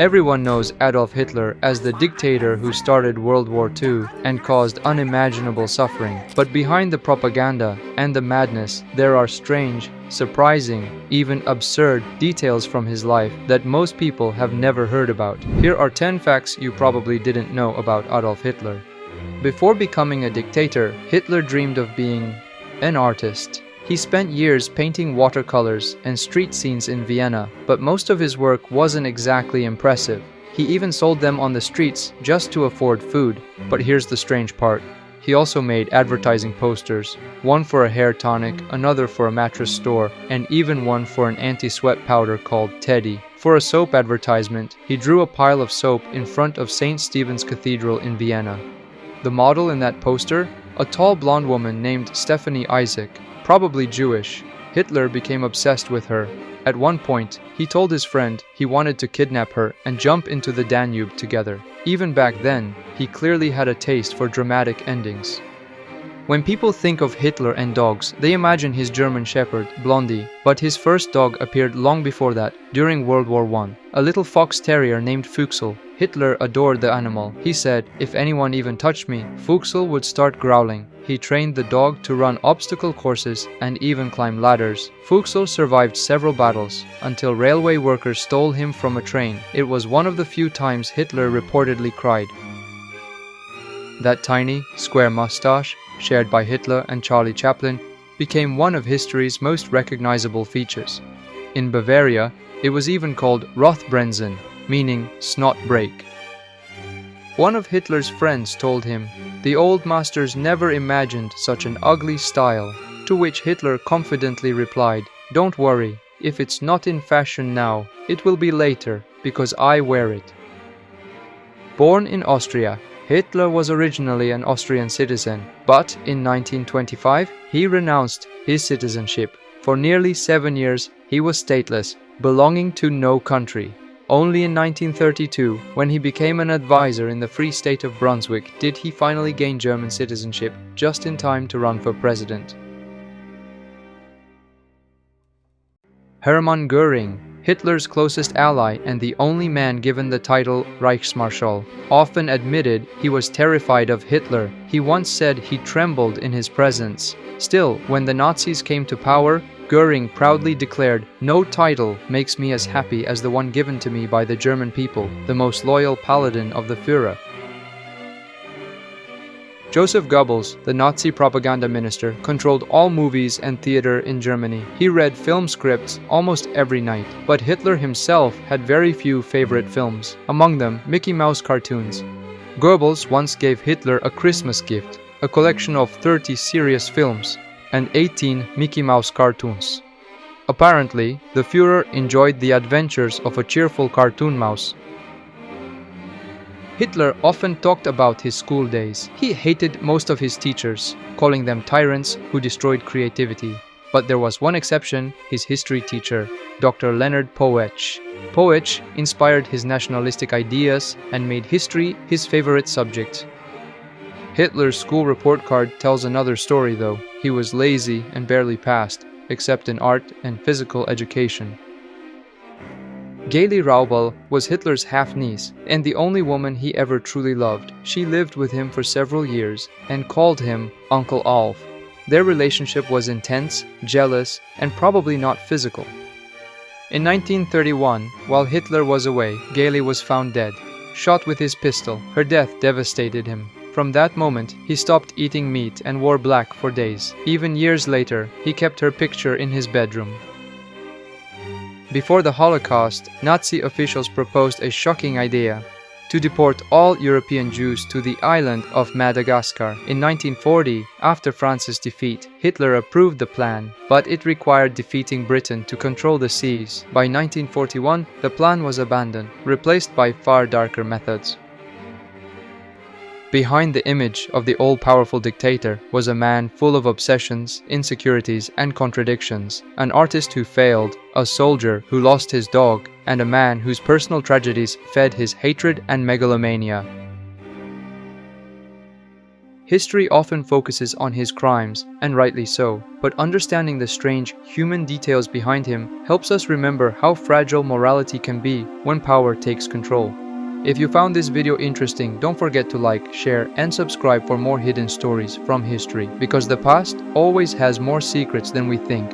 Everyone knows Adolf Hitler as the dictator who started World War II and caused unimaginable suffering. But behind the propaganda and the madness, there are strange, surprising, even absurd details from his life that most people have never heard about. Here are 10 facts you probably didn't know about Adolf Hitler. Before becoming a dictator, Hitler dreamed of being an artist. He spent years painting watercolors and street scenes in Vienna, but most of his work wasn't exactly impressive. He even sold them on the streets just to afford food. But here's the strange part. He also made advertising posters, one for a hair tonic, another for a mattress store, and even one for an anti-sweat powder called Teddy. For a soap advertisement, he drew a pile of soap in front of St. Stephen's Cathedral in Vienna. The model in that poster? A tall blonde woman named Stephanie Isaac. Probably Jewish. Hitler became obsessed with her. At one point, he told his friend he wanted to kidnap her and jump into the Danube together. Even back then, he clearly had a taste for dramatic endings. When people think of Hitler and dogs, they imagine his German Shepherd, Blondie, but his first dog appeared long before that, during World War I. A little fox terrier named Fuchsel. Hitler adored the animal. He said, "If anyone even touched me, Fuchsel would start growling." He trained the dog to run obstacle courses and even climb ladders. Fuchsel survived several battles, until railway workers stole him from a train. It was one of the few times Hitler reportedly cried. That tiny, square mustache, shared by Hitler and Charlie Chaplin, became one of history's most recognizable features. In Bavaria, it was even called Rothbrenzen, meaning snot break. One of Hitler's friends told him, "The old masters never imagined such an ugly style," to which Hitler confidently replied, "Don't worry, if it's not in fashion now, it will be later, because I wear it." Born in Austria, Hitler was originally an Austrian citizen, but in 1925 he renounced his citizenship. For nearly 7 years he was stateless, belonging to no country. Only in 1932, when he became an advisor in the Free State of Brunswick, did he finally gain German citizenship, just in time to run for president. Hermann Göring, Hitler's closest ally and the only man given the title Reichsmarschall, often admitted he was terrified of Hitler. He once said he trembled in his presence. Still, when the Nazis came to power, Göring proudly declared, "No title makes me as happy as the one given to me by the German people, the most loyal paladin of the Führer." Joseph Goebbels, the Nazi propaganda minister, controlled all movies and theater in Germany. He read film scripts almost every night, but Hitler himself had very few favorite films, among them Mickey Mouse cartoons. Goebbels once gave Hitler a Christmas gift, a collection of 30 serious films and 18 Mickey Mouse cartoons. Apparently, the Führer enjoyed the adventures of a cheerful cartoon mouse. Hitler often talked about his school days. He hated most of his teachers, calling them tyrants who destroyed creativity. But there was one exception, his history teacher, Dr. Leonard Poetsch. Poetsch inspired his nationalistic ideas and made history his favorite subject. Hitler's school report card tells another story though. He was lazy and barely passed, except in art and physical education. Geli Raubal was Hitler's half-niece and the only woman he ever truly loved. She lived with him for several years and called him Uncle Alf. Their relationship was intense, jealous, and probably not physical. In 1931, while Hitler was away, Geli was found dead, shot with his pistol. Her death devastated him. From that moment, he stopped eating meat and wore black for days. Even years later, he kept her picture in his bedroom. Before the Holocaust, Nazi officials proposed a shocking idea: to deport all European Jews to the island of Madagascar. In 1940, after France's defeat, Hitler approved the plan, but it required defeating Britain to control the seas. By 1941, the plan was abandoned, replaced by far darker methods. Behind the image of the all-powerful dictator was a man full of obsessions, insecurities, and contradictions, an artist who failed, a soldier who lost his dog, and a man whose personal tragedies fed his hatred and megalomania. History often focuses on his crimes, and rightly so, but understanding the strange human details behind him helps us remember how fragile morality can be when power takes control. If you found this video interesting, don't forget to like, share, and subscribe for more hidden stories from history, because the past always has more secrets than we think.